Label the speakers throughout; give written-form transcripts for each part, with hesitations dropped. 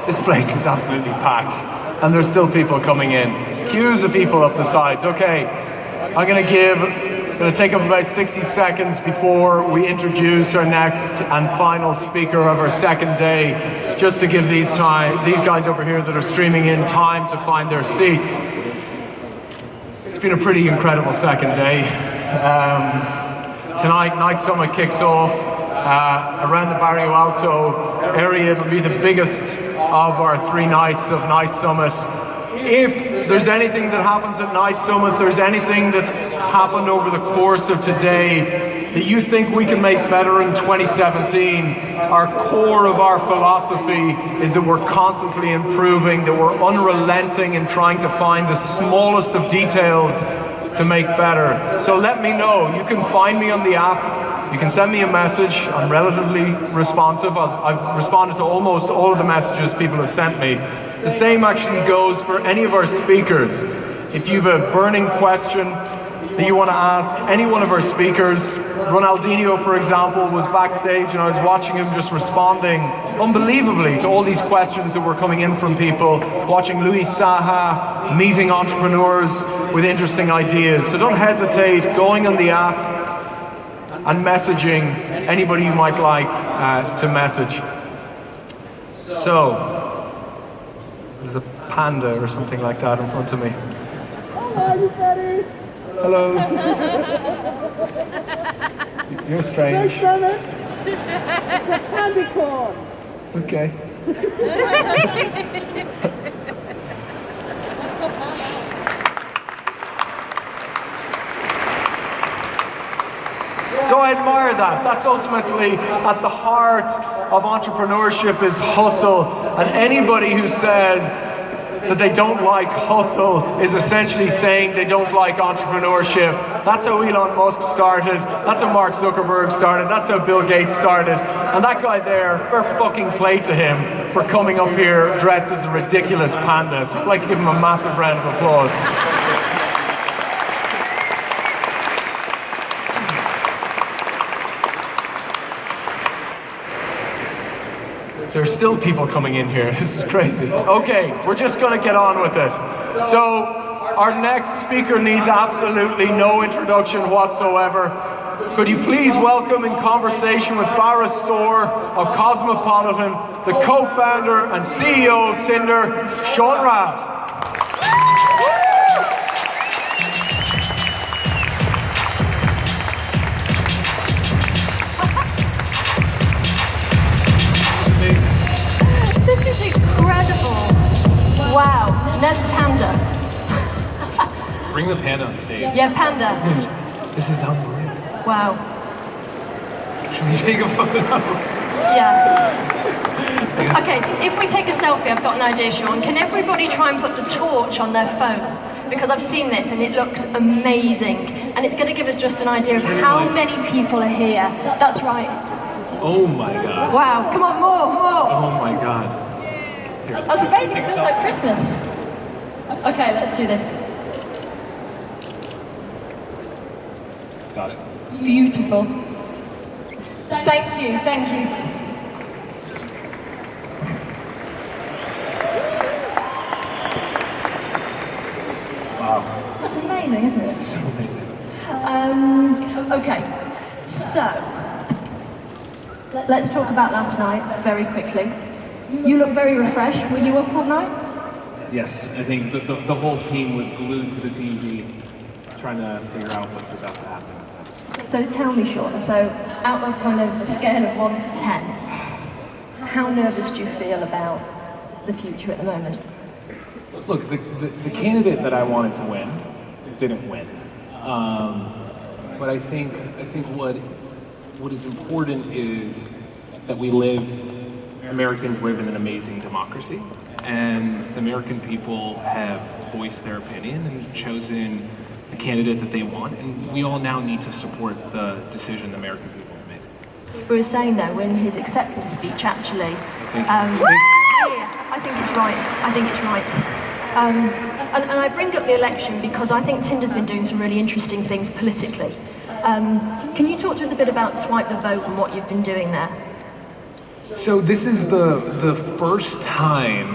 Speaker 1: this place is absolutely packed, and there's still people coming in. Queues of people up the sides. Okay, I'm going to take up about 60 seconds before we introduce our next and final speaker of our second day, just to give these guys over here that are streaming in time to find their seats. It's been a pretty incredible second day. Tonight, Night Summit kicks off around the Barrio Alto area. It'll be the biggest of our 3 nights of Night Summit. If there's anything that happens at Night Summit, there's anything that's happened over the course of today that you think we can make better in 2017, our core of our philosophy is that we're constantly improving, that we're unrelenting in trying to find the smallest of details to make better. So let me know. You can find me on the app. You can send me a message. I'm relatively responsive. I've responded to almost all of the messages people have sent me. The same actually goes for any of our speakers. If you have a burning question that you want to ask any one of our speakers, Ronaldinho, for example, was backstage and I was watching him just responding unbelievably to all these questions that were coming in from people, watching Luis Saha meeting entrepreneurs with interesting ideas. So don't hesitate going on the app and messaging anybody you might like to message. So, there's a panda or something like that in front of me.
Speaker 2: Hello, you Paddy.
Speaker 1: Hello. You're strange.
Speaker 2: It's a candy corn.
Speaker 1: Okay. So I admire that. That's ultimately at the heart of entrepreneurship is hustle. And anybody who says that they don't like hustle is essentially saying they don't like entrepreneurship. That's how Elon Musk started. That's how Mark Zuckerberg started. That's how Bill Gates started. And that guy there, fair fucking play to him for coming up here dressed as a ridiculous panda. So I'd like to give him a massive round of applause. There's still people coming in here. This is crazy. Okay, we're just going to get on with it. So, our next speaker needs absolutely no introduction whatsoever. Could you please welcome in conversation with Farrah Storr of Cosmopolitan, the co-founder and CEO of Tinder, Sean Rath.
Speaker 3: This is incredible. Wow, there's Panda.
Speaker 4: Bring the panda on stage.
Speaker 3: Yeah, Panda.
Speaker 1: This is unbelievable.
Speaker 3: Wow.
Speaker 4: Should we take a photo?
Speaker 3: Yeah. Okay, if we take a selfie, I've got an idea, Sean. Can everybody try and put the torch on their phone? Because I've seen this and it looks amazing. And it's going to give us just an idea of how many people are here. That's right.
Speaker 4: Oh my god.
Speaker 3: Wow, come on, more.
Speaker 4: Oh my god.
Speaker 3: That's amazing, it feels like Christmas. Okay, let's do this.
Speaker 4: Got it.
Speaker 3: Beautiful. Thank you.
Speaker 4: Wow.
Speaker 3: That's amazing, isn't it?
Speaker 4: So amazing.
Speaker 3: Okay, so let's talk about last night very quickly. You look very refreshed. Were you up all night?
Speaker 4: Yes, I think the whole team was glued to the TV trying to figure out what's about to happen.
Speaker 3: So tell me, Sean, so out of kind of a scale of 1 to 10, how nervous do you feel about the future at the moment?
Speaker 4: Look, the candidate that I wanted to win didn't win. But I think what is important is that Americans live in an amazing democracy, and the American people have voiced their opinion and chosen the candidate that they want, and we all now need to support the decision the American people have made.
Speaker 3: We were saying though, in his acceptance speech actually, I think it's right. And I bring up the election because I think Tinder's been doing some really interesting things politically. Can you talk to us a bit about Swipe the Vote and what you've been doing there?
Speaker 4: So this is the first time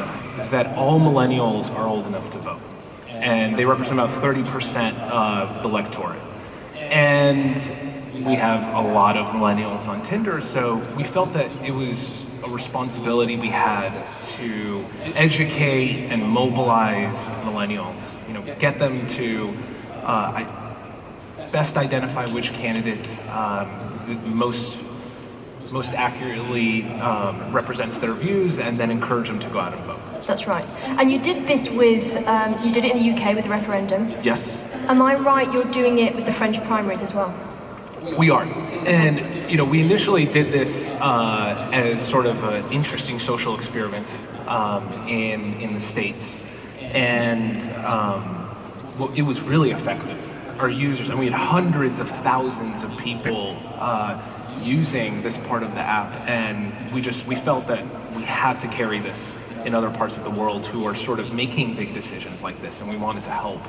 Speaker 4: that all millennials are old enough to vote, and they represent about 30% of the electorate. And we have a lot of millennials on Tinder, so we felt that it was a responsibility we had to educate and mobilize millennials. You know, get them to best identify which candidate most accurately represents their views, and then encourage them to go out and vote.
Speaker 3: That's right. And you did this with, you did it in the UK with the referendum.
Speaker 4: Yes.
Speaker 3: Am I right, you're doing it with the French primaries as well?
Speaker 4: We are. And, you know, we initially did this as sort of an interesting social experiment in the States. And well, it was really effective. Our users, and we had hundreds of thousands of people using this part of the app, and we felt that we had to carry this in other parts of the world who are sort of making big decisions like this, and we wanted to help.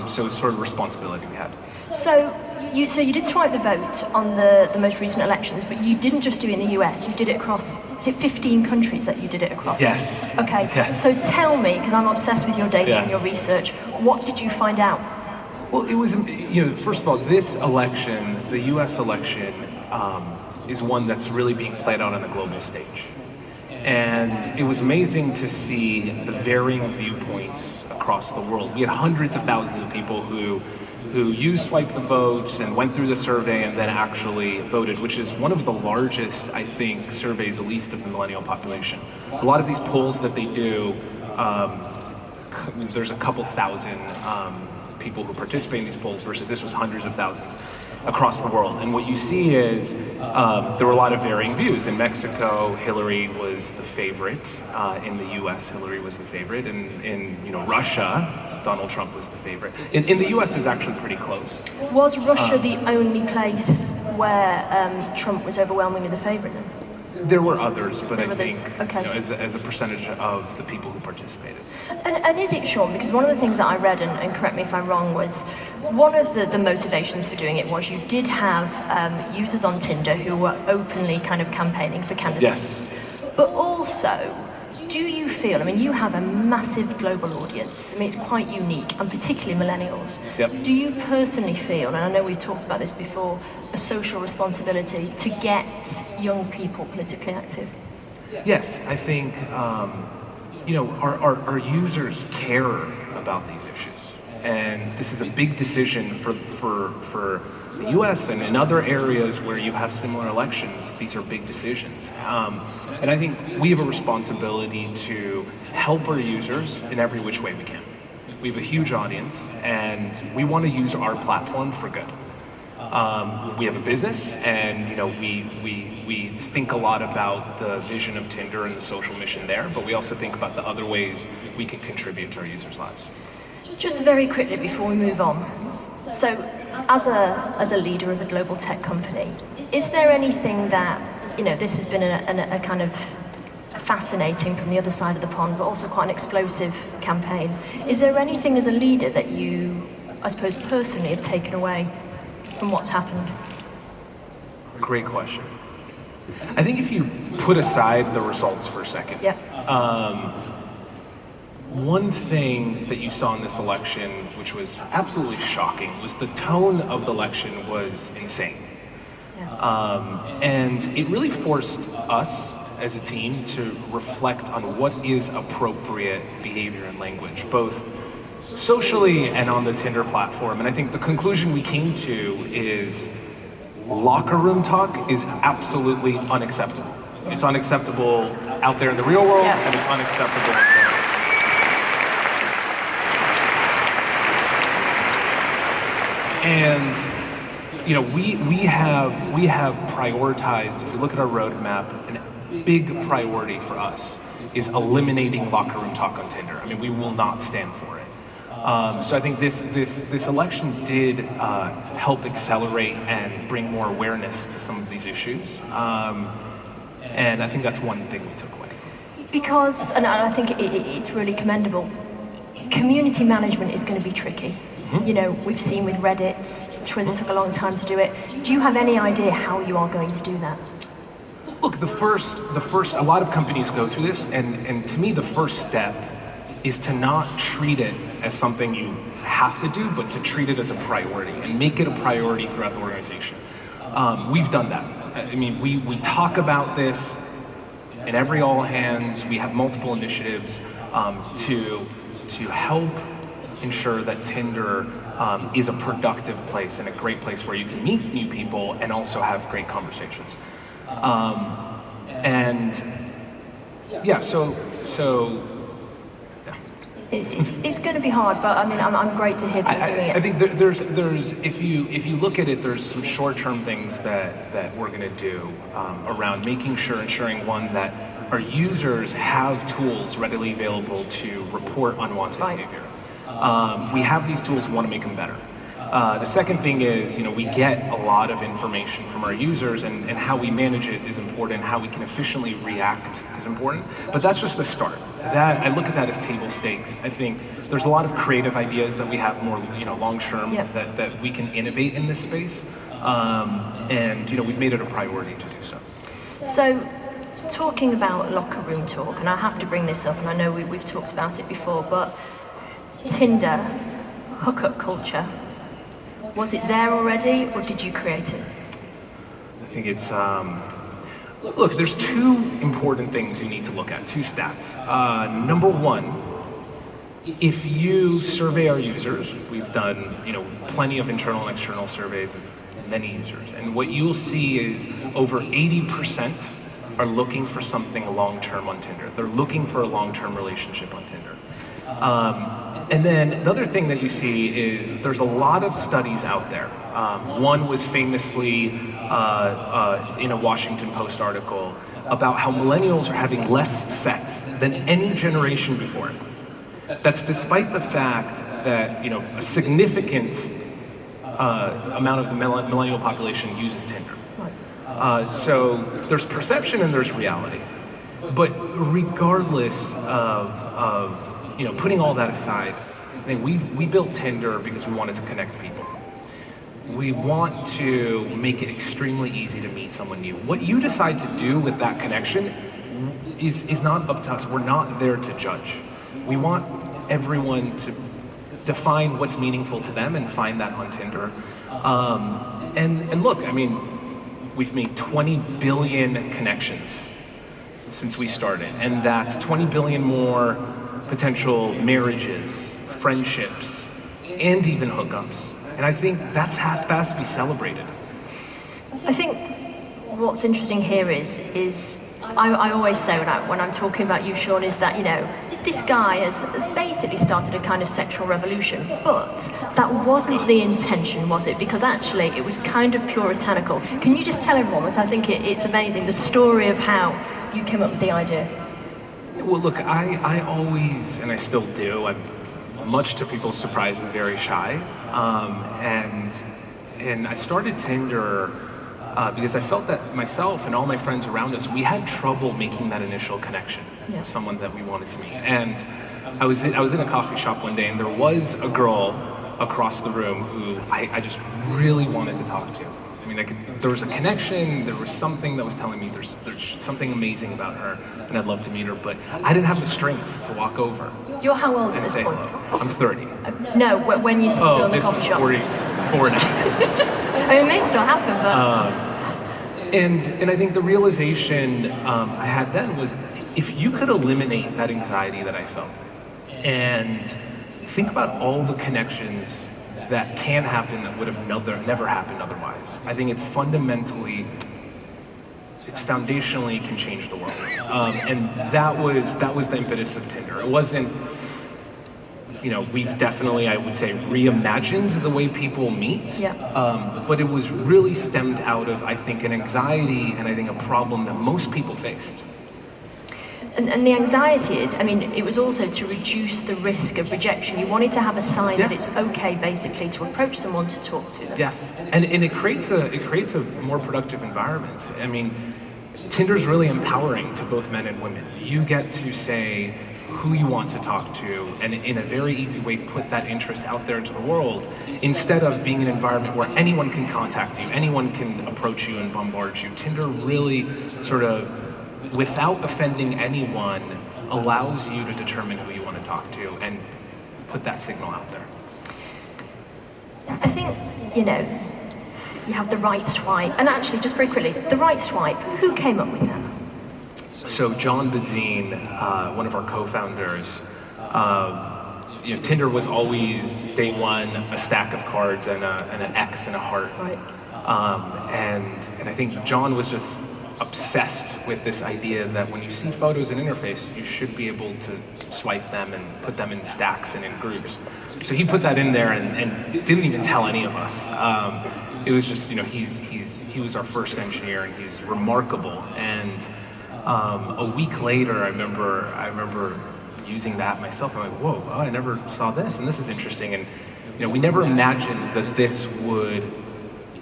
Speaker 4: So it's sort of a responsibility we had.
Speaker 3: So you did swipe the vote on the most recent elections, but you didn't just do it in the US, you did it across, is it 15 countries that you did it across?
Speaker 4: Yes.
Speaker 3: Okay,
Speaker 4: yes.
Speaker 3: So tell me, because I'm obsessed with your data
Speaker 4: Yeah.
Speaker 3: and your research, what did you find out?
Speaker 4: Well, it was, you know, first of all, this election, the US election, is one that's really being played out on the global stage. And it was amazing to see the varying viewpoints across the world. We had hundreds of thousands of people who used Swipe the Vote and went through the survey and then actually voted, which is one of the largest, I think, surveys, at least of the millennial population. A lot of these polls that they do, there's a couple thousand people who participate in these polls versus this was hundreds of thousands across the world. And what you see is there were a lot of varying views. In Mexico, Hillary was the favorite. In the US, Hillary was the favorite. And in Russia, Donald Trump was the favorite. In the US, it was actually pretty close.
Speaker 3: Was Russia the only place where Trump was overwhelmingly the favorite then?
Speaker 4: There were others, but I
Speaker 3: others.
Speaker 4: think
Speaker 3: Okay.
Speaker 4: as a percentage of the people who participated.
Speaker 3: And is it, Sean, because one of the things that I read, and correct me if I'm wrong, was one of the motivations for doing it was you did have users on Tinder who were openly kind of campaigning for candidates.
Speaker 4: Yes.
Speaker 3: But also, do you feel, I mean, you have a massive global audience, I mean, it's quite unique, and particularly millennials.
Speaker 4: Yep.
Speaker 3: Do you personally feel, and I know we've talked about this before, a social responsibility to get young people politically active?
Speaker 4: Yes, I think our users care about these issues, and this is a big decision for the U.S. and in other areas where you have similar elections. These are big decisions, and I think we have a responsibility to help our users in every which way we can. We have a huge audience, and we want to use our platform for good. We have a business, and we think a lot about the vision of Tinder and the social mission there, but we also think about the other ways we can contribute to our users' lives.
Speaker 3: Just very quickly before we move on, so as a leader of a global tech company, is there anything that, this has been a kind of fascinating from the other side of the pond, but also quite an explosive campaign. Is there anything as a leader that you, I suppose, personally have taken away from what's happened?
Speaker 4: Great question. I think if you put aside the results for a second,
Speaker 3: Yeah.
Speaker 4: One thing that you saw in this election, which was absolutely shocking, was the tone of the election was insane.
Speaker 3: Yeah.
Speaker 4: And it really forced us as a team to reflect on what is appropriate behavior and language, both socially and on the Tinder platform. And I think the conclusion we came to is locker room talk is absolutely unacceptable. It's unacceptable out there in the real world,
Speaker 3: Yeah.
Speaker 4: and it's unacceptable in Tinder. And we have prioritized, if you look at our roadmap, a big priority for us is eliminating locker room talk on Tinder. I mean, we will not stand for it. So I think this election did help accelerate and bring more awareness to some of these issues. And I think that's one thing we took away.
Speaker 3: Because, and I think it's really commendable, community management is going to be tricky.
Speaker 4: Mm-hmm.
Speaker 3: We've seen with Reddit, Twitter took a long time to do it. Do you have any idea how you are going to do that?
Speaker 4: Look, a lot of companies go through this, and to me, the first step is to not treat it as something you have to do, but to treat it as a priority and make it a priority throughout the organization. We've done that. I mean, we talk about this in every all hands. We have multiple initiatives to help ensure that Tinder is a productive place and a great place where you can meet new people and also have great conversations. And yeah, so
Speaker 3: It's going to be hard, but I mean, I'm great to hear that you're doing it.
Speaker 4: I think there's if you look at it, there's some short-term things that we're going to do around ensuring one, that our users have tools readily available to report unwanted behavior. We have these tools, we want to make them better. The second thing is, we get a lot of information from our users, and how we manage it is important. How we can efficiently react is important. But that's just the start. I look at that as table stakes. I think there's a lot of creative ideas that we have more, long-term, that we can innovate in this space. And we've made it a priority to do so.
Speaker 3: So, talking about locker room talk, and I have to bring this up, and I know we've talked about it before, but Tinder, hookup culture, was it there already, or did you create it?
Speaker 4: I think it's, look, there's two important things you need to look at, two stats. Number one, if you survey our users, we've done, plenty of internal and external surveys of many users, and what you'll see is over 80% are looking for something long-term on Tinder. They're looking for a long-term relationship on Tinder. And then the other thing that you see is there's a lot of studies out there. One was famously in a Washington Post article about how millennials are having less sex than any generation before. That's despite the fact that a significant amount of the millennial population uses Tinder. So there's perception and there's reality. But regardless of putting all that aside, I think we built Tinder because we wanted to connect people. We want to make it extremely easy to meet someone new. What you decide to do with that connection is not up to us. We're not there to judge. We want everyone to define what's meaningful to them and find that on Tinder. And look, I mean, we've made 20 billion connections since we started, and that's 20 billion more potential marriages, friendships, and even hookups. And I think that has to be celebrated.
Speaker 3: I think what's interesting here is I always say when I'm talking about you, Sean, is that, this guy has basically started a kind of sexual revolution, but that wasn't the intention, was it? Because actually it was kind of puritanical. Can you just tell everyone, because I think it's amazing, the story of how you came up with the idea?
Speaker 4: Well, look, I always, and I still do, I'm much to people's surprise, I'm very shy. And I started Tinder because I felt that myself and all my friends around us, we had trouble making that initial connection with someone that we wanted to meet. And I was in a coffee shop one day, and there was a girl across the room who I just really wanted to talk to. I mean, there was a connection, there was something that was telling me there's something amazing about her, and I'd love to meet her, but I didn't have the strength to walk over.
Speaker 3: You're how old at
Speaker 4: and
Speaker 3: this
Speaker 4: say
Speaker 3: point?
Speaker 4: hello. I'm 30.
Speaker 3: No, when you see people in the coffee shop.
Speaker 4: 44 now.
Speaker 3: I mean, it may still happen, but...
Speaker 4: And I think the realization I had then was, if you could eliminate that anxiety that I felt, and think about all the connections that can happen that would have never happened otherwise. I think it's foundationally can change the world. And that was the impetus of Tinder. It wasn't, we've definitely, I would say, reimagined the way people meet. But it was really stemmed out of, I think, an anxiety and I think a problem that most people faced.
Speaker 3: And the anxiety is, I mean, it was also to reduce the risk of rejection. You wanted to have a sign that it's okay, basically, to approach someone to talk to them.
Speaker 4: Yes, and it creates a more productive environment. I mean, Tinder's really empowering to both men and women. You get to say, who you want to talk to, and in a very easy way put that interest out there into the world, instead of being an environment where anyone can contact you, anyone can approach you and bombard you. Tinder really sort of, without offending anyone, allows you to determine who you want to talk to and put that signal out there.
Speaker 3: I think, you have the right swipe. And actually, just very quickly, the right swipe, who came up with that?
Speaker 4: So John Bedine, one of our co-founders, Tinder was always day one a stack of cards and an X and a heart.
Speaker 3: Right.
Speaker 4: And I think John was just obsessed with this idea that when you see photos in interface, you should be able to swipe them and put them in stacks and in groups. So he put that in there and didn't even tell any of us. It was just, he was our first engineer, and he's remarkable. And a week later, I remember using that myself. I'm like, whoa, I never saw this, and this is interesting. And we never imagined that this would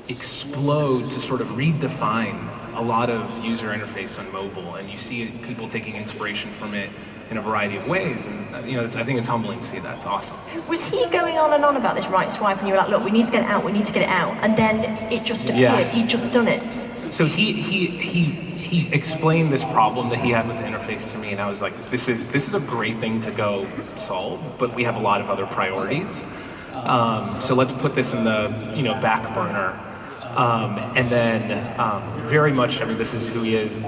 Speaker 4: explode to sort of redefine a lot of user interface on mobile, and you see people taking inspiration from it in a variety of ways, and I think it's humbling to see that. It's awesome.
Speaker 3: Was he going on and on about this right swipe, and you were like, look, we need to get it out, and then it just appeared,
Speaker 4: Yeah.
Speaker 3: He'd just done it?
Speaker 4: So he explained this problem that he had with the interface to me, and I was like, this is a great thing to go solve, but we have a lot of other priorities. So let's put this in the back burner. And then very much, this is who he is.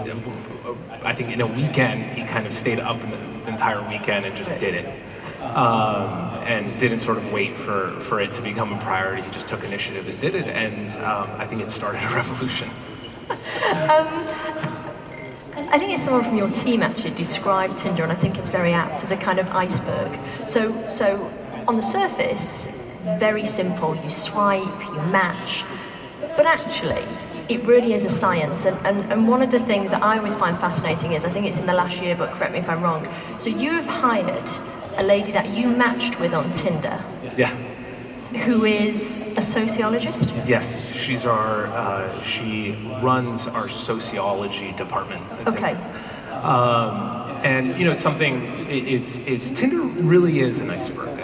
Speaker 4: I think in a weekend, he kind of stayed up in the entire weekend and just did it. And didn't sort of wait for it to become a priority. He just took initiative and did it, and I think it started a revolution.
Speaker 3: I think it's someone from your team actually described Tinder, and I think it's very apt, as a kind of iceberg. So on the surface, very simple. You swipe, you match. But actually, it really is a science, and one of the things that I always find fascinating is, I think it's in the last year, but correct me if I'm wrong, so you've hired a lady that you matched with on Tinder.
Speaker 4: Yeah.
Speaker 3: Who is a sociologist?
Speaker 4: Yes, she's she runs our sociology department. I think.
Speaker 3: Okay.
Speaker 4: And it's something. It's Tinder really is an iceberg,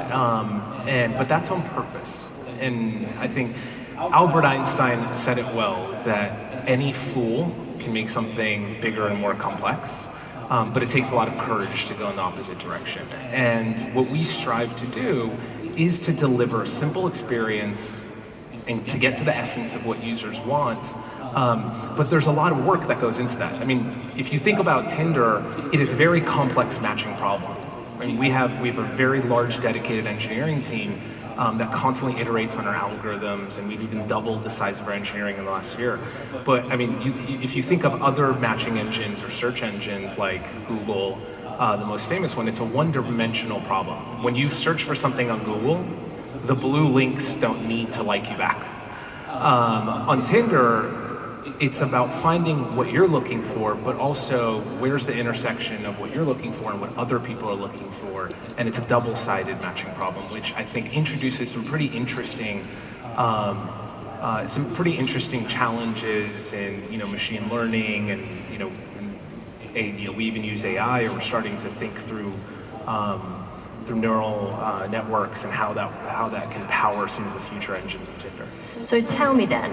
Speaker 4: but that's on purpose. And I think Albert Einstein said it well, that any fool can make something bigger and more complex, but it takes a lot of courage to go in the opposite direction. And what we strive to do is to deliver a simple experience and to get to the essence of what users want. But there's a lot of work that goes into that. If you think about Tinder, it is a very complex matching problem. We have a very large dedicated engineering team that constantly iterates on our algorithms, and we've even doubled the size of our engineering in the last year. But if you think of other matching engines or search engines like Google, the most famous one, it's a one-dimensional problem. When you search for something on Google, the blue links don't need to like you back. On Tinder, it's about finding what you're looking for, but also where's the intersection of what you're looking for and what other people are looking for. And it's a double-sided matching problem, which I think introduces some pretty interesting challenges in machine learning, and we even use AI, or we're starting to think through neural networks and how that can power some of the future engines of Tinder.
Speaker 3: So tell me then,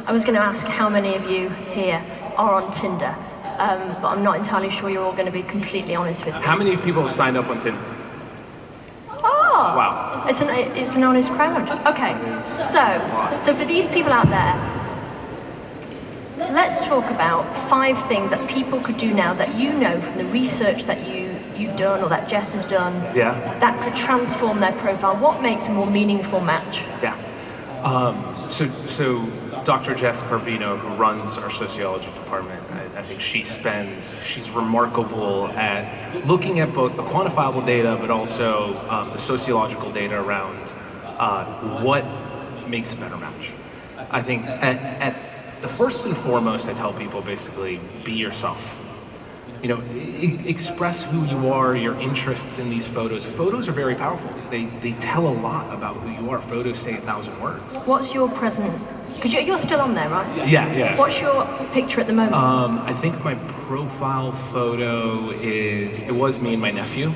Speaker 3: I was going to ask how many of you here are on Tinder, but I'm not entirely sure you're all going to be completely honest with me.
Speaker 4: How many people have signed up on Tinder?
Speaker 3: Oh!
Speaker 4: Wow.
Speaker 3: It's an honest crowd. Okay, so for these people out there, let's talk about 5 things that people could do now that from the research that you've done or that Jess has done, that could transform their profile. What makes a more meaningful match?
Speaker 4: Yeah. So Dr. Jess Carbino, who runs our sociology department, I think she's remarkable at looking at both the quantifiable data, but also the sociological data around what makes a better match. I think at the first and foremost, I tell people basically, be yourself. Express who you are, your interests in these photos. Photos are very powerful. They tell a lot about who you are. Photos say 1,000 words.
Speaker 3: What's your present Because you're still on there, right?
Speaker 4: Yeah.
Speaker 3: What's your picture at the moment?
Speaker 4: I think my profile photo it was me and my nephew,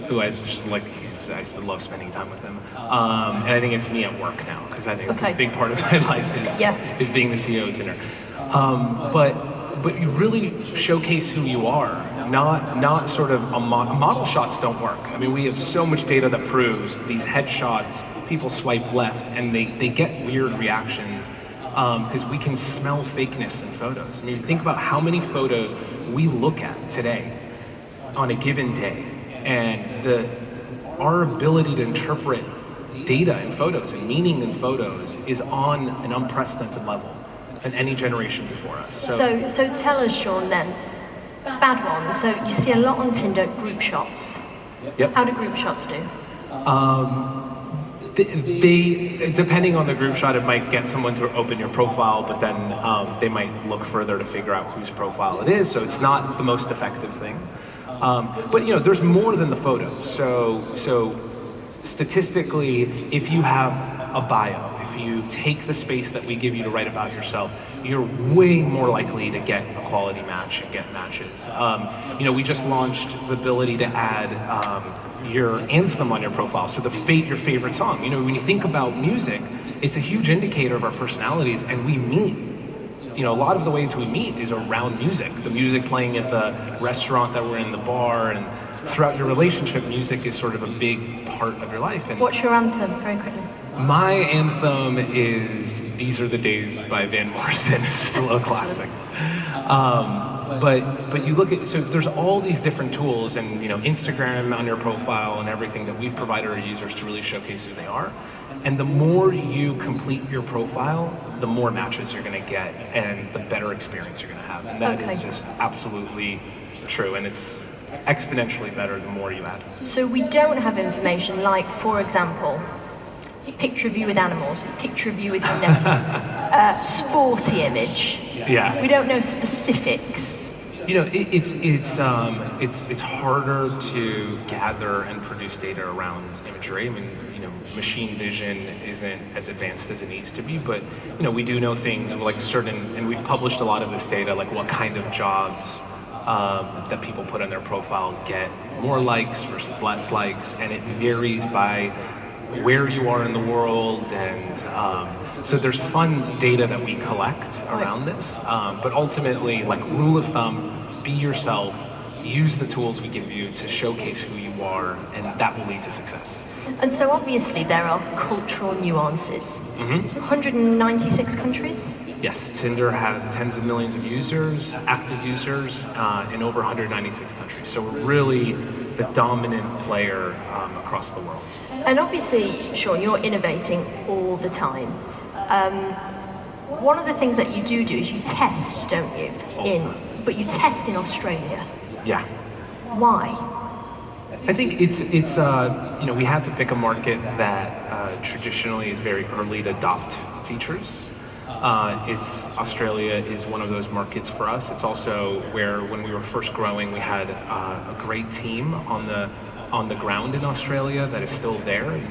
Speaker 4: who I just like, I still love spending time with him. And I think it's me at work now, because I think it's a big part of my life is being the CEO of Tinder. But you really showcase who you are, not sort of model shots don't work. I mean, we have so much data that proves these headshots, people swipe left and they get weird reactions because we can smell fakeness in photos. I mean, think about how many photos we look at today on a given day, and our ability to interpret data in photos and meaning in photos is on an unprecedented level than any generation before us.
Speaker 3: So tell us, Sean, then, bad ones. So you see a lot on Tinder, group shots.
Speaker 4: Yep.
Speaker 3: How do group shots do?
Speaker 4: They depending on the group shot, it might get someone to open your profile, but then they might look further to figure out whose profile it is, so it's not the most effective thing. But there's more than the photos. So statistically, if you have a bio, if you take the space that we give you to write about yourself, you're way more likely to get a quality match and get matches. We just launched the ability to add your anthem on your profile, so your favorite song. When you think about music, it's a huge indicator of our personalities, and we meet. A lot of the ways we meet is around music. The music playing at the restaurant that we're in, the bar, and throughout your relationship, music is sort of a big part of your life. And
Speaker 3: what's your anthem, very quickly?
Speaker 4: my anthem is "These Are the Days" by Van Morrison. It's just a little classic. But you look at, so there's all these different tools, and Instagram on your profile and everything that we've provided our users to really showcase who they are. And the more you complete your profile, the more matches you're going to get, and the better experience you're going to have. And that is just absolutely true, and it's exponentially better the more you add.
Speaker 3: So we don't have information like, for example, picture of you with animals, picture of you with your nephew, sporty image.
Speaker 4: Yeah.
Speaker 3: We don't know specifics.
Speaker 4: It's harder to gather and produce data around imagery. I mean, machine vision isn't as advanced as it needs to be, but we do know things like and we've published a lot of this data, like what kind of jobs that people put on their profile get more likes versus less likes, and it varies by where you are in the world, and so there's fun data that we collect around this, but ultimately, like rule of thumb, be yourself, use the tools we give you to showcase who you are, and that will lead to success.
Speaker 3: And so obviously there are cultural nuances. 196 countries?
Speaker 4: Yes, Tinder has tens of millions of users, active users, in over 196 countries. So we're really the dominant player across the world.
Speaker 3: And obviously, Sean, you're innovating all the time. One of the things that you do is you test, don't you? But you test in Australia.
Speaker 4: Yeah.
Speaker 3: Why?
Speaker 4: I think it's we had to pick a market that traditionally is very early to adopt features. Australia is one of those markets for us. It's also where, when we were first growing, we had a great team on the ground in Australia that is still there. And,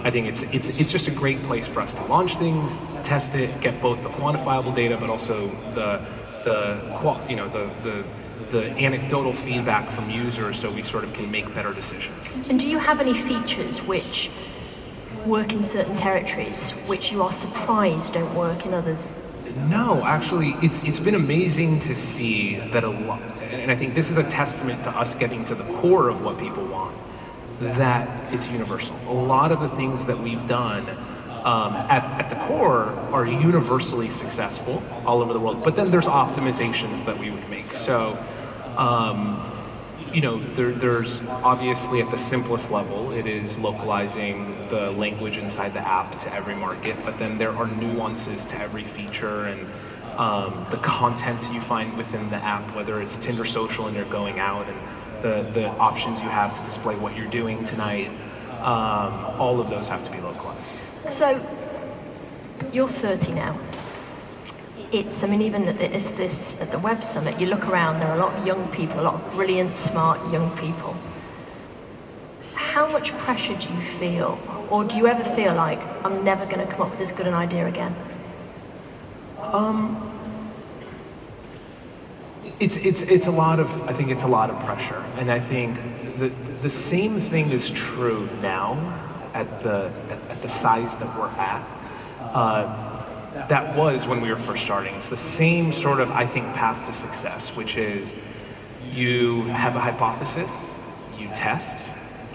Speaker 4: I think it's just a great place for us to launch things, test it, get both the quantifiable data, but also the anecdotal feedback from users, so we sort of can make better decisions.
Speaker 3: And do you have any features which work in certain territories, which you are surprised don't work in others?
Speaker 4: No, actually, it's been amazing to see that a lot, and I think this is a testament to us getting to the core of what people want, that it's universal. A lot of the things that we've done at the core are universally successful all over the world, but then there's optimizations that we would make. So, there's obviously, at the simplest level, it is localizing the language inside the app to every market, but then there are nuances to every feature, and the content you find within the app, whether it's Tinder social and you're going out, and the options you have to display what you're doing tonight, all of those have to be localized.
Speaker 3: So, you're 30 now. Even at the Web Summit, you look around, there are a lot of young people, a lot of brilliant, smart young people. How much pressure do you feel? Or do you ever feel like, I'm never going to come up with as good an idea again?
Speaker 4: It's a lot of, I think it's a lot of pressure, and I think the same thing is true now at the size that we're at. That was when we were first starting. It's the same sort of, I think, path to success, which is you have a hypothesis, you test,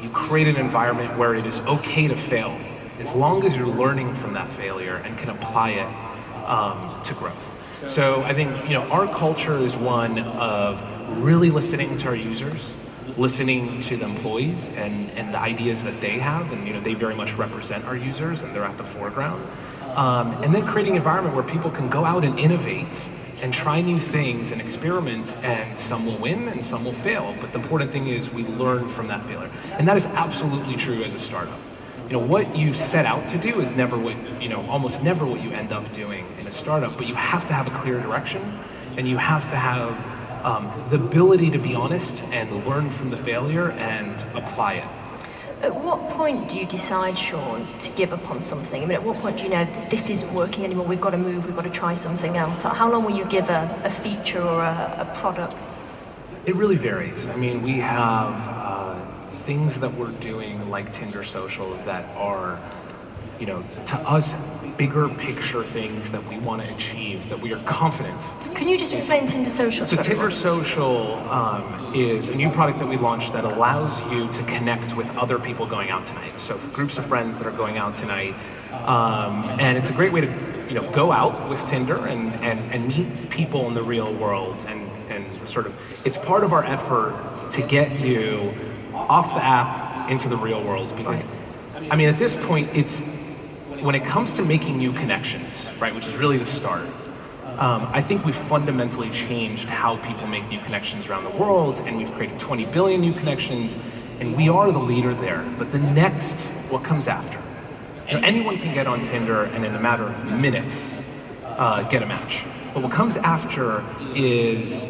Speaker 4: you create an environment where it is okay to fail, as long as you're learning from that failure and can apply it to growth. So I think, our culture is one of really listening to our users, listening to the employees and the ideas that they have, and they very much represent our users and they're at the foreground. And then creating an environment where people can go out and innovate and try new things and experiment, and some will win and some will fail. But the important thing is we learn from that failure. And that is absolutely true as a startup. What you set out to do is never what, almost never what you end up doing in a startup, but you have to have a clear direction, and you have to have the ability to be honest and learn from the failure and apply it.
Speaker 3: At what point do you decide, Sean, to give up on something? I mean, at what point do you know this isn't working anymore, we've got to move, we've got to try something else? How long will you give a feature or a product?
Speaker 4: It really varies. I mean, we have things that we're doing like Tinder Social that are, to us, bigger picture things that we want to achieve, that we are confident.
Speaker 3: Can you just explain Tinder Social?
Speaker 4: So Tinder Social is a new product that we launched that allows you to connect with other people going out tonight. So for groups of friends that are going out tonight, and it's a great way to go out with Tinder and meet people in the real world, and sort of, it's part of our effort to get you off the app into the real world, because I mean, at this point, it's when it comes to making new connections, right, which is really the start. I think we've fundamentally changed how people make new connections around the world, and we've created 20 billion new connections, and we are the leader there. But the next, what comes after? Anyone can get on Tinder and in a matter of minutes get a match. But what comes after is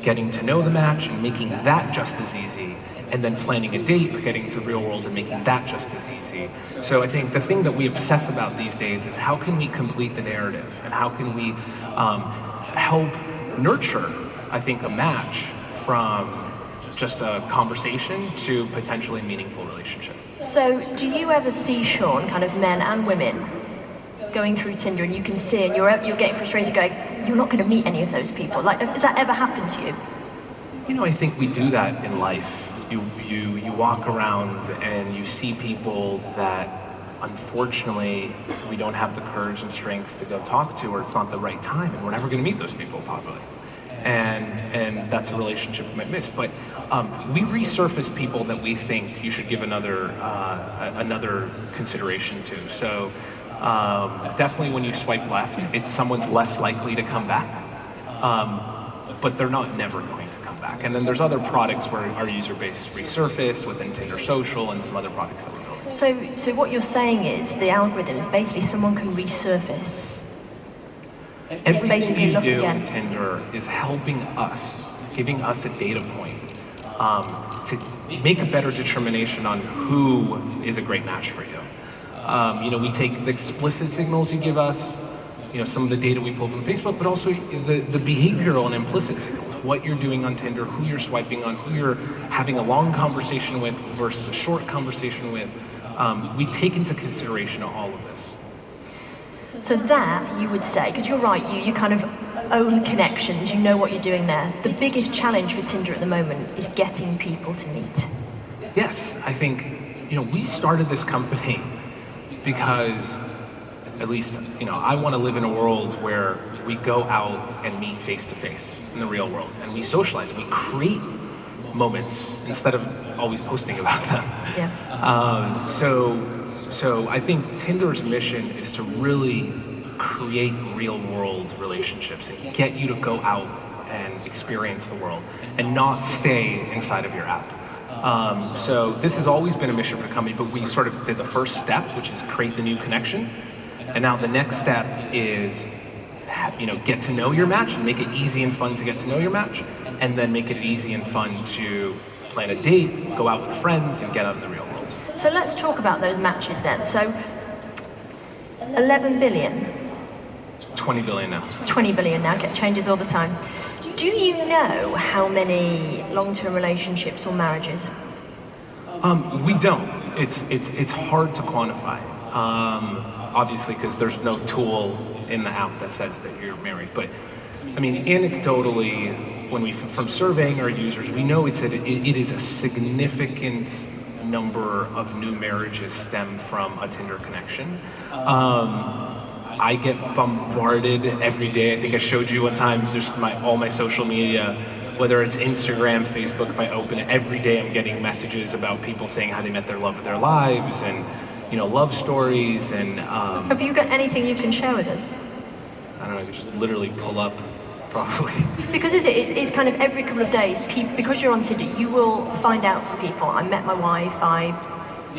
Speaker 4: getting to know the match and making that just as easy, and then planning a date or getting to the real world and making that just as easy. So I think the thing that we obsess about these days is how can we complete the narrative, and how can we help nurture, I think, a match from just a conversation to potentially meaningful relationship.
Speaker 3: So do you ever see, Sean, kind of men and women going through Tinder, and you can see, and you're getting frustrated going, you're not going to meet any of those people? Like, has that ever happened to you?
Speaker 4: I think we do that in life. You walk around and you see people that unfortunately we don't have the courage and strength to go talk to, or it's not the right time, and we're never going to meet those people probably. And that's a relationship we might miss. But we resurface people that we think you should give another consideration to. So definitely when you swipe left, it's someone's less likely to come back, but they're not never going to come back. And then there's other products where our user base resurface within Tinder Social and some other products that we build.
Speaker 3: So what you're saying is the algorithms, basically someone can resurface.
Speaker 4: Everything you do in Tinder is helping us, giving us a data point to make a better determination on who is a great match for you. We take the explicit signals you give us, some of the data we pull from Facebook, but also the behavioral and implicit signals, what you're doing on Tinder, who you're swiping on, who you're having a long conversation with versus a short conversation with. We take into consideration all of this.
Speaker 3: So that, you would say, because you're right, you kind of own connections, you know what you're doing there. The biggest challenge for Tinder at the moment is getting people to meet.
Speaker 4: Yes, I think, we started this company because, at least, I want to live in a world where we go out and meet face to face in the real world, and we socialize, we create moments instead of always posting about them.
Speaker 3: Yeah.
Speaker 4: So I think Tinder's mission is to really create real world relationships and get you to go out and experience the world and not stay inside of your app. So this has always been a mission for the company, but we sort of did the first step, which is create the new connection. And now the next step is, get to know your match and make it easy and fun to get to know your match, and then make it easy and fun to plan a date, go out with friends, and get out in the real world.
Speaker 3: So let's talk about those matches then. So 11 billion.
Speaker 4: 20 billion now.
Speaker 3: 20 billion now, it changes all the time. Do you know how many long-term relationships or marriages?
Speaker 4: We don't. It's hard to quantify. Obviously, because there's no tool in the app that says that you're married. But I mean, anecdotally, from surveying our users, we know it is a significant number of new marriages stem from a Tinder connection. I get bombarded every day. I think I showed you one time just all my social media, whether it's Instagram, Facebook, if I open it, every day I'm getting messages about people saying how they met their love of their lives and, love stories and...
Speaker 3: Have you got anything you can share with us?
Speaker 4: I don't know, just literally pull up, probably.
Speaker 3: Because it's kind of every couple of days, because you're on Tinder, you will find out from people, I met my wife,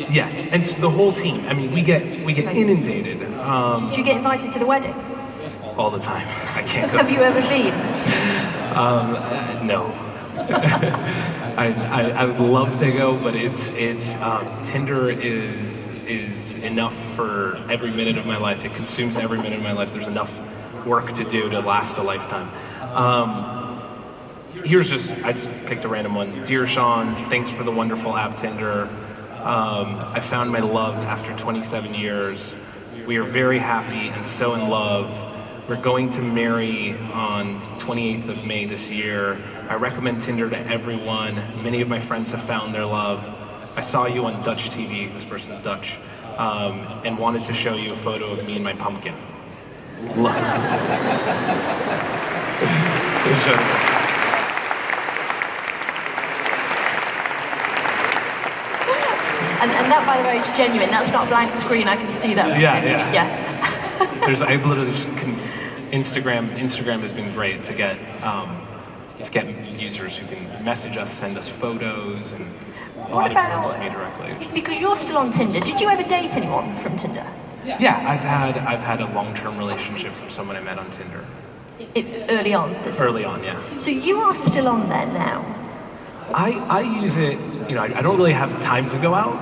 Speaker 4: Yes, and the whole team. I mean, we get inundated.
Speaker 3: Do you get invited to the wedding?
Speaker 4: All the time. I can't go.
Speaker 3: Have you ever been?
Speaker 4: No. I would love to go, but it's Tinder is enough for every minute of my life. It consumes every minute of my life. There's enough work to do to last a lifetime. I just picked a random one. Dear Sean, thanks for the wonderful app Tinder. I found my love after 27 years. We are very happy and so in love. We're going to marry on 28th of May this year. I recommend Tinder to everyone. Many of my friends have found their love. I saw you on Dutch TV, this person's Dutch, and wanted to show you a photo of me and my pumpkin. Love.
Speaker 3: And that, by the way, is genuine. That's not a blank screen. I can see that.
Speaker 4: Yeah. I literally just Instagram has been great to get users who can message us, send us photos, and
Speaker 3: what about
Speaker 4: me directly.
Speaker 3: Because you're still on Tinder. Did you ever date anyone from Tinder?
Speaker 4: Yeah, I've had a long-term relationship with someone I met on Tinder.
Speaker 3: Early on.
Speaker 4: Early on, yeah.
Speaker 3: So you are still on there now.
Speaker 4: I use it, I don't really have time to go out.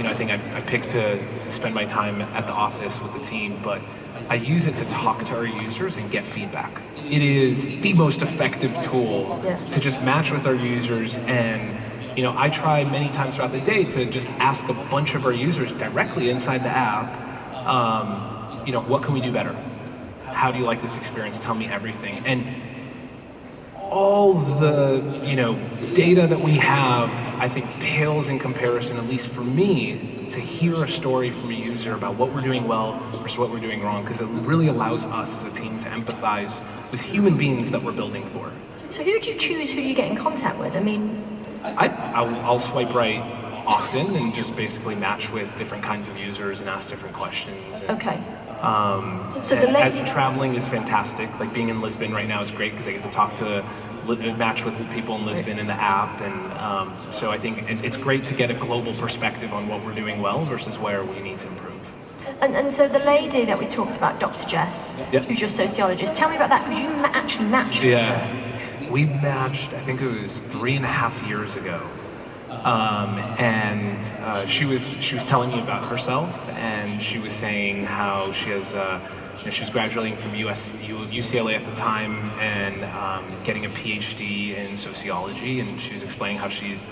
Speaker 4: I think I pick to spend my time at the office with the team, but I use it to talk to our users and get feedback. It is the most effective tool to just match with our users, and I try many times throughout the day to just ask a bunch of our users directly inside the app, what can we do better? How do you like this experience? Tell me everything. And all the data that we have, I think, pales in comparison, at least for me, to hear a story from a user about what we're doing well versus what we're doing wrong, because it really allows us as a team to empathize with human beings that we're building for.
Speaker 3: So who do you choose? Who do you get in contact with? I mean,
Speaker 4: I'll swipe right often and just basically match with different kinds of users and ask different questions.
Speaker 3: Okay.
Speaker 4: So as traveling is fantastic. Like being in Lisbon right now is great because I get to match with people in Lisbon in the app, and so I think it's great to get a global perspective on what we're doing well versus where we need to improve.
Speaker 3: And so the lady that we talked about, Dr. Jess, who's your sociologist, tell me about that, because you actually matched with her.
Speaker 4: We matched, I think it was 3.5 years ago. She was telling me about herself, and she was saying how she has she was graduating from UCLA at the time and getting a PhD in sociology, and she was explaining how she's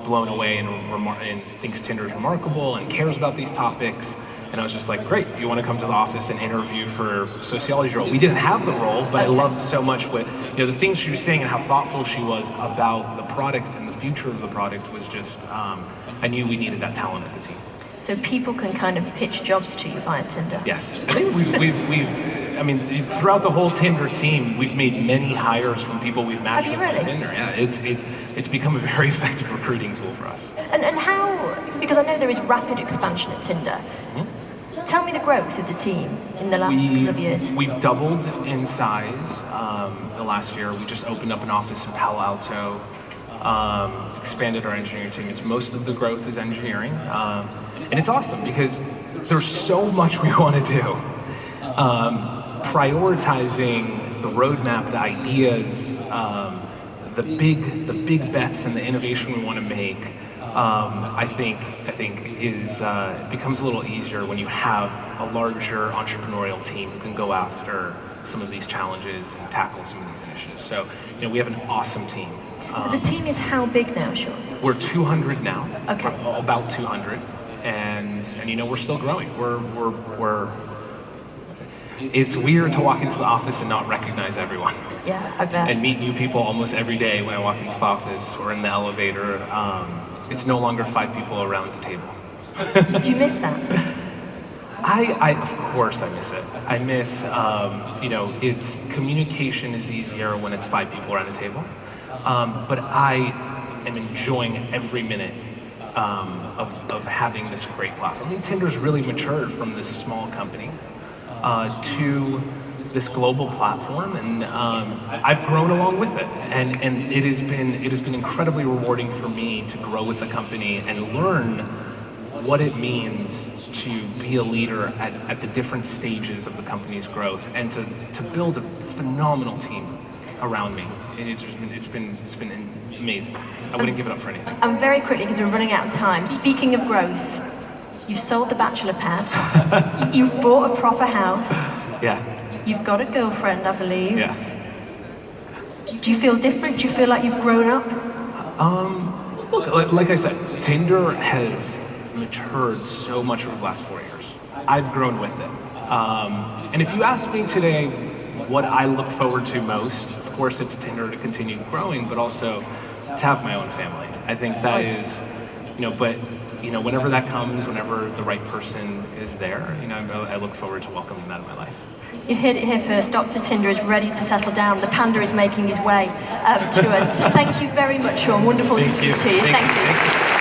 Speaker 4: blown away and thinks Tinder is remarkable and cares about these topics. And I was just like, great, you want to come to the office and interview for sociology role? We didn't have the role, but I loved so much what, the things she was saying and how thoughtful she was about the product and the future of the product was just, I knew we needed that talent at the team.
Speaker 3: So people can kind of pitch jobs to you via Tinder?
Speaker 4: Yes. I think we've throughout the whole Tinder team, we've made many hires from people we've matched with on Tinder. Yeah, it's become a very effective recruiting tool for us.
Speaker 3: And how, because I know there is rapid expansion at Tinder. Mm-hmm. Tell me the growth of the team in the last couple of years.
Speaker 4: We've doubled in size the last year. We just opened up an office in Palo Alto, expanded our engineering team. Most of the growth is engineering. And it's awesome because there's so much we want to do. Prioritizing the roadmap, the ideas, the big bets and the innovation we want to make I think is becomes a little easier when you have a larger entrepreneurial team who can go after some of these challenges and tackle some of these initiatives. So, we have an awesome team.
Speaker 3: So the team is how big now, Sean?
Speaker 4: We're 200 now.
Speaker 3: Okay.
Speaker 4: We're about 200, and we're still growing. We're. It's weird to walk into the office and not recognize everyone.
Speaker 3: Yeah, I bet.
Speaker 4: And meet new people almost every day when I walk into the office or in the elevator. It's no longer 5 people around the table.
Speaker 3: Do you miss that?
Speaker 4: I of course I miss it. I miss, it's communication is easier when it's 5 people around the table. But I am enjoying every minute of having this great platform. I think Tinder's really matured from this small company to this global platform, and I've grown along with it, and it has been incredibly rewarding for me to grow with the company and learn what it means to be a leader at the different stages of the company's growth, and to build a phenomenal team around me. And it's been amazing. I wouldn't give it up for anything.
Speaker 3: And very quickly, because we're running out of time, speaking of growth, you've sold the bachelor pad, you've bought a proper house.
Speaker 4: Yeah.
Speaker 3: You've got a girlfriend, I believe.
Speaker 4: Yeah.
Speaker 3: Do you feel different? Do you feel like you've grown up?
Speaker 4: Look, like I said, Tinder has matured so much over the last 4 years. I've grown with it. And if you ask me today what I look forward to most, of course it's Tinder to continue growing, but also to have my own family. I think that is, whenever that comes, whenever the right person is there, I look forward to welcoming that in my life.
Speaker 3: You heard it here first. Dr. Tinder is ready to settle down. The panda is making his way to us. Thank you very much, Sean. Wonderful to speak to you.
Speaker 4: Thank you.